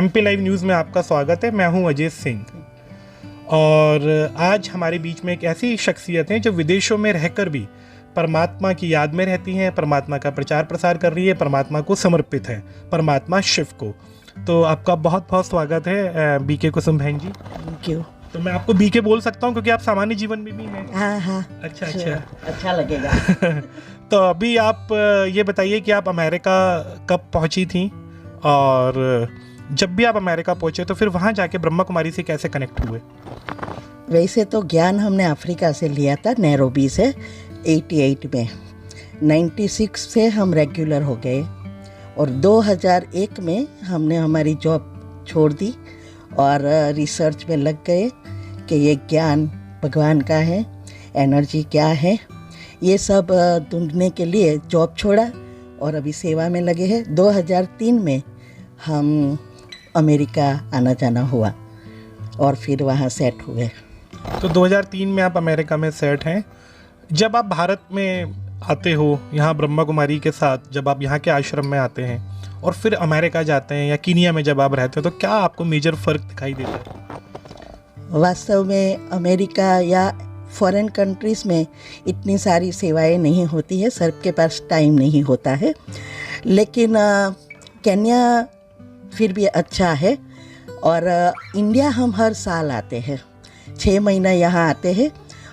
MP live news में आपका स्वागत है। मैं हूं अजय सिंह और आज हमारे बीच में एक ऐसी शख्सियत है जो विदेशों में रहकर भी परमात्मा की याद में रहती हैं, परमात्मा का प्रचार प्रसार कर रही है, परमात्मा को समर्पित है, परमात्मा शिव को। तो आपका बहुत बहुत स्वागत है बीके कुसुम बहन जी। Thank you. तो मैं आपको बीके बोल सकता हूँ क्योंकि आप सामान्य जीवन में भी हैं। हाँ। अच्छा लगेगा। तो अभी आप ये बताइए कि आप अमेरिका कब पहुंची थी और जब भी आप अमेरिका पहुंचे तो फिर वहां जाके ब्रह्मा कुमारी से कैसे कनेक्ट हुए? वैसे तो ज्ञान हमने अफ्रीका से लिया था, नैरोबी से 88 में। 96 से हम रेगुलर हो गए और 2001 में हमने हमारी जॉब छोड़ दी और रिसर्च में लग गए कि ये ज्ञान भगवान का है, एनर्जी क्या है, ये सब ढूंढने के लिए जॉब छोड़ा और अभी सेवा में लगे हैं। 2003 में हम अमेरिका आना जाना हुआ और फिर वहाँ सेट हुए। तो 2003 में आप अमेरिका में सेट हैं। जब आप भारत में आते हो यहाँ ब्रह्मा कुमारी के साथ, जब आप यहाँ के आश्रम में आते हैं और फिर अमेरिका जाते हैं या कीनिया में जब आप रहते हो, तो क्या आपको मेजर फ़र्क दिखाई देता है? वास्तव में अमेरिका या फॉरेन कंट्रीज़ में इतनी सारी सेवाएं नहीं होती है, सबके पास टाइम नहीं होता है। लेकिन केन्या फिर भी अच्छा है और इंडिया हम हर साल आते हैं, 6 महीना यहाँ आते हैं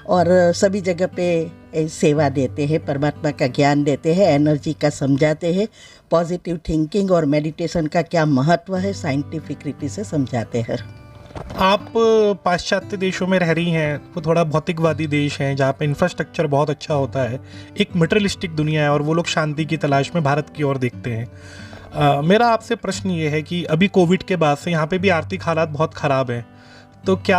और सभी जगह पे सेवा देते हैं, परमात्मा का ज्ञान देते हैं, एनर्जी का समझाते हैं, पॉजिटिव थिंकिंग और मेडिटेशन का क्या महत्व है साइंटिफिक रीति से समझाते हैं। आप पाश्चात्य देशों में रह रही हैं, वो थोड़ा भौतिकवादी देश हैं जहाँ पे इंफ्रास्ट्रक्चर बहुत अच्छा होता है, एक मटेरियलिस्टिक दुनिया है और वो लोग शांति की तलाश में भारत की ओर देखते हैं। मेरा आपसे प्रश्न ये है कि अभी कोविड के बाद से यहाँ पे भी आर्थिक हालात बहुत ख़राब हैं, तो क्या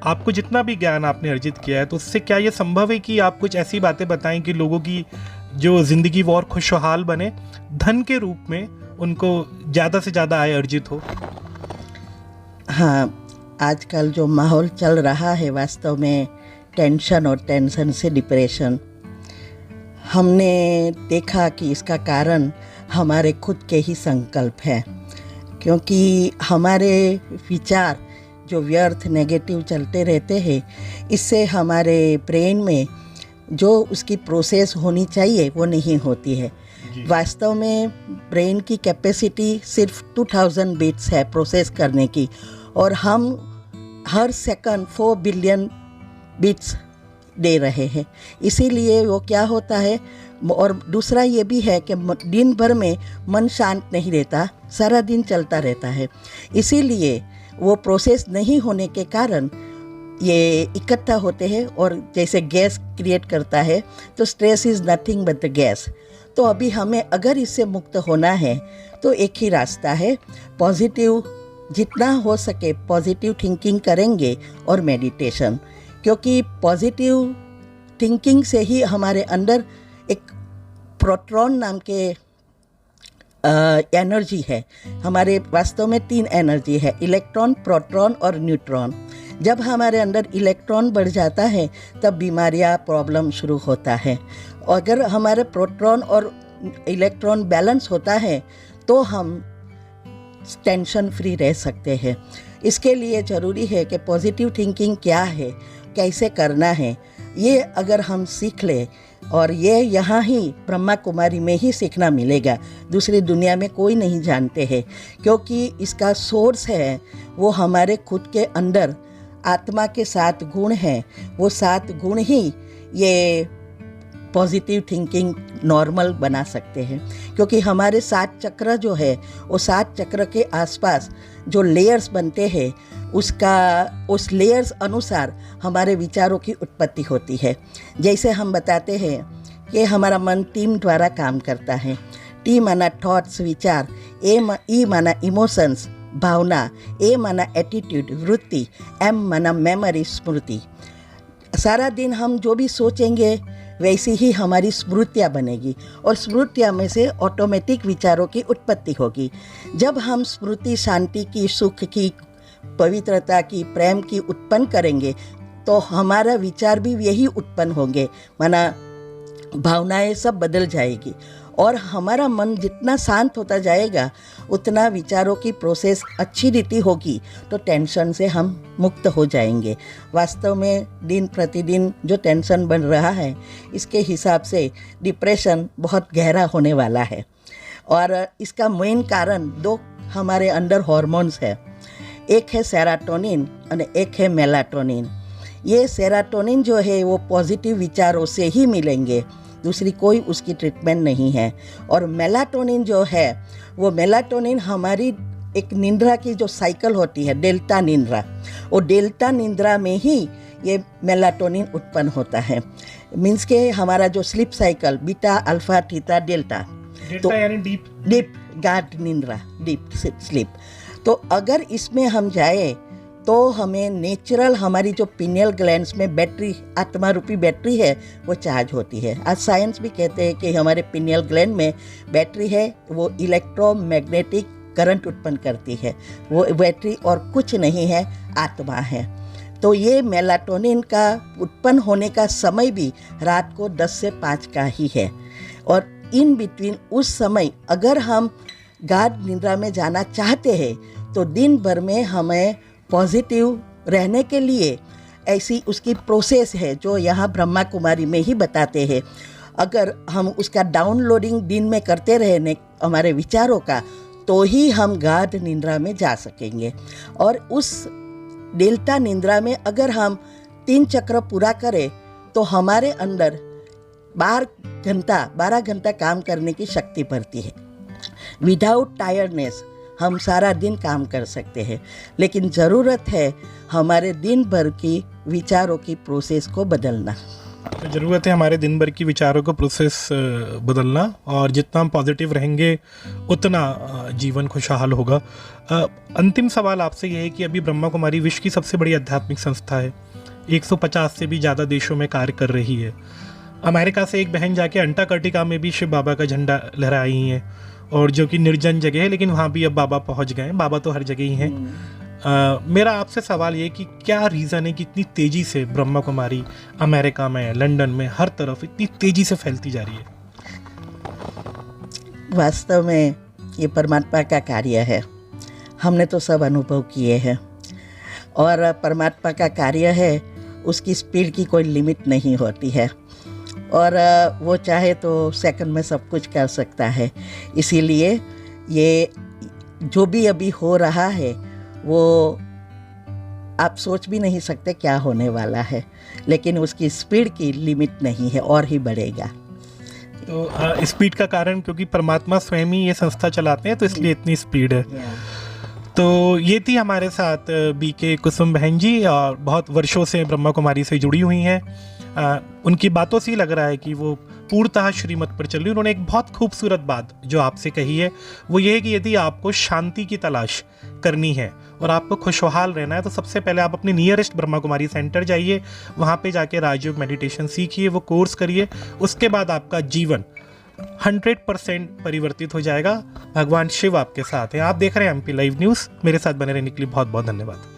आपको जितना भी ज्ञान आपने अर्जित किया है तो उससे क्या ये संभव है कि आप कुछ ऐसी बातें बताएं कि लोगों की जो ज़िंदगी वो और खुशहाल बने, धन के रूप में उनको ज़्यादा से ज़्यादा आय अर्जित हो? हाँ, आजकल जो माहौल चल रहा है वास्तव में टेंशन और टेंशन से डिप्रेशन, हमने देखा कि इसका कारण हमारे खुद के ही संकल्प है, क्योंकि हमारे विचार जो व्यर्थ नेगेटिव चलते रहते हैं, इससे हमारे ब्रेन में जो उसकी प्रोसेस होनी चाहिए वो नहीं होती है। वास्तव में ब्रेन की कैपेसिटी सिर्फ 2000 बिट्स है प्रोसेस करने की और हम हर सेकंड 4 बिलियन बिट्स दे रहे हैं। इसीलिए वो क्या होता है, और दूसरा ये भी है कि दिन भर में मन शांत नहीं रहता, सारा दिन चलता रहता है। इसीलिए वो प्रोसेस नहीं होने के कारण ये इकट्ठा होते हैं और जैसे गैस क्रिएट करता है, तो stress is nothing but the gas. तो अभी हमें अगर इससे मुक्त होना है तो एक ही रास्ता है, पॉजिटिव, जितना हो सके पॉजिटिव थिंकिंग करेंगे और मेडिटेशन, क्योंकि पॉजिटिव थिंकिंग से ही हमारे अंदर एक प्रोटॉन नाम के एनर्जी है। हमारे वास्तव में 3 एनर्जी है, इलेक्ट्रॉन, प्रोटॉन और न्यूट्रॉन। जब हमारे अंदर इलेक्ट्रॉन बढ़ जाता है तब बीमारियां, प्रॉब्लम शुरू होता है। अगर हमारे प्रोटॉन और इलेक्ट्रॉन बैलेंस होता है तो हम टेंशन फ्री रह सकते हैं। इसके लिए ज़रूरी है कि पॉजिटिव थिंकिंग क्या है, कैसे करना है, ये अगर हम सीख लें, और ये यहाँ ही ब्रह्मा कुमारी में ही सीखना मिलेगा, दूसरी दुनिया में कोई नहीं जानते हैं, क्योंकि इसका सोर्स है वो हमारे खुद के अंदर आत्मा के 7 गुण हैं। वो 7 गुण ही ये पॉजिटिव थिंकिंग नॉर्मल बना सकते हैं, क्योंकि हमारे 7 चक्र जो है वो 7 चक्र के आसपास जो लेयर्स बनते हैं उस लेयर्स अनुसार हमारे विचारों की उत्पत्ति होती है। जैसे हम बताते हैं कि हमारा मन टीम द्वारा काम करता है। टी माना थॉट्स, विचार, ई माना इमोशंस, भावना, ए माना एटीट्यूड, वृत्ति, एम माना मेमोरी, स्मृति। सारा दिन हम जो भी सोचेंगे वैसी ही हमारी स्मृतियाँ बनेगी और स्मृतियाँ में से ऑटोमेटिक विचारों की उत्पत्ति होगी। जब हम स्मृति शांति की, सुख की, पवित्रता की, प्रेम की उत्पन्न करेंगे तो हमारा विचार भी यही उत्पन्न होंगे, माना भावनाएं सब बदल जाएगी और हमारा मन जितना शांत होता जाएगा उतना विचारों की प्रोसेस अच्छी रीति होगी, तो टेंशन से हम मुक्त हो जाएंगे। वास्तव में दिन प्रतिदिन जो टेंशन बन रहा है, इसके हिसाब से डिप्रेशन बहुत गहरा होने वाला है। और इसका मेन कारण दो हमारे अंदर हार्मोन्स है, एक है सेरोटोनिन और एक है मेलाटोनिन। ये सेरोटोनिन जो है वो पॉजिटिव विचारों से ही मिलेंगे, दूसरी कोई उसकी ट्रीटमेंट नहीं है। और मेलाटोनिन जो है वो मेलाटोनिन हमारी एक निंद्रा की जो साइकिल होती है, डेल्टा निंद्रा, वो डेल्टा निंद्रा में ही ये मेलाटोनिन उत्पन्न होता है। मीन्स के हमारा जो sleep cycle beta alpha theta delta, तो यानी डीप गाढ़ निंद्रा, डीप स्लीप। तो अगर इसमें हम जाए तो हमें नेचुरल हमारी जो पिनियल ग्लैंड्स में बैटरी, आत्मा रूपी बैटरी है, वो चार्ज होती है। आज साइंस भी कहते हैं कि हमारे पिनियल ग्लैंड में बैटरी है, वो इलेक्ट्रोमैग्नेटिक करंट उत्पन्न करती है। वो बैटरी और कुछ नहीं है, आत्मा है। तो ये मेलाटोनिन का उत्पन्न होने का समय भी रात को 10 से 5 का ही है। और इन बिटवीन उस समय अगर हम गाढ़ निद्रा में जाना चाहते हैं तो दिन भर में हमें पॉजिटिव रहने के लिए ऐसी उसकी प्रोसेस है जो यहाँ ब्रह्मा कुमारी में ही बताते हैं। अगर हम उसका डाउनलोडिंग दिन में करते रहने हमारे विचारों का, तो ही हम गाढ़ निद्रा में जा सकेंगे। और उस डेल्टा निद्रा में अगर हम 3 चक्र पूरा करें तो हमारे अंदर 12 घंटा काम करने की शक्ति बढ़ती है। विदाउट टायर्डनेस हम सारा दिन काम कर सकते हैं, लेकिन ज़रूरत है हमारे दिन भर की विचारों की प्रोसेस को बदलना। तो ज़रूरत है हमारे दिन भर की विचारों को प्रोसेस बदलना, और जितना हम पॉजिटिव रहेंगे उतना जीवन खुशहाल होगा। अंतिम सवाल आपसे ये है कि अभी ब्रह्मा कुमारी विश्व की सबसे बड़ी आध्यात्मिक संस्था है, 150 से भी ज़्यादा देशों में कार्य कर रही है। अमेरिका से एक बहन जाके अंटार्कटिका में भी शिव बाबा का झंडा लहराई हैं, और जो कि निर्जन जगह है, लेकिन वहाँ भी अब बाबा पहुँच गए हैं। बाबा तो हर जगह ही हैं। मेरा आपसे सवाल ये कि क्या रीज़न है कि इतनी तेज़ी से ब्रह्मा कुमारी अमेरिका में, लंदन में, हर तरफ इतनी तेज़ी से फैलती जा रही है? वास्तव में ये परमात्मा का कार्य है, हमने तो सब अनुभव किए हैं। और परमात्मा का कार्य है, उसकी स्पीड की कोई लिमिट नहीं होती है, और वो चाहे तो सेकंड में सब कुछ कर सकता है। इसीलिए ये जो भी अभी हो रहा है वो आप सोच भी नहीं सकते क्या होने वाला है, लेकिन उसकी स्पीड की लिमिट नहीं है, और ही बढ़ेगा। तो स्पीड का कारण क्योंकि परमात्मा स्वयं ही ये संस्था चलाते हैं, तो इसलिए इतनी स्पीड है। तो ये थी हमारे साथ बीके कुसुम बहन जी, और बहुत वर्षों से ब्रह्मा कुमारी से जुड़ी हुई हैं। उनकी बातों से ही लग रहा है कि वो पूर्णतः श्रीमत पर चल रही। उन्होंने एक बहुत खूबसूरत बात जो आपसे कही है, वो ये है कि यदि आपको शांति की तलाश करनी है और आपको खुशहाल रहना है, तो सबसे पहले आप अपने नियरेस्ट ब्रह्मा कुमारी सेंटर जाइए, वहाँ पे जाके राजयोग मेडिटेशन सीखिए, वो कोर्स करिए। उसके बाद आपका जीवन 100% परिवर्तित हो जाएगा। भगवान शिव आपके साथ हैं। आप देख रहे हैं एमपी लाइव न्यूज़। मेरे साथ बने रहने के लिए बहुत बहुत धन्यवाद।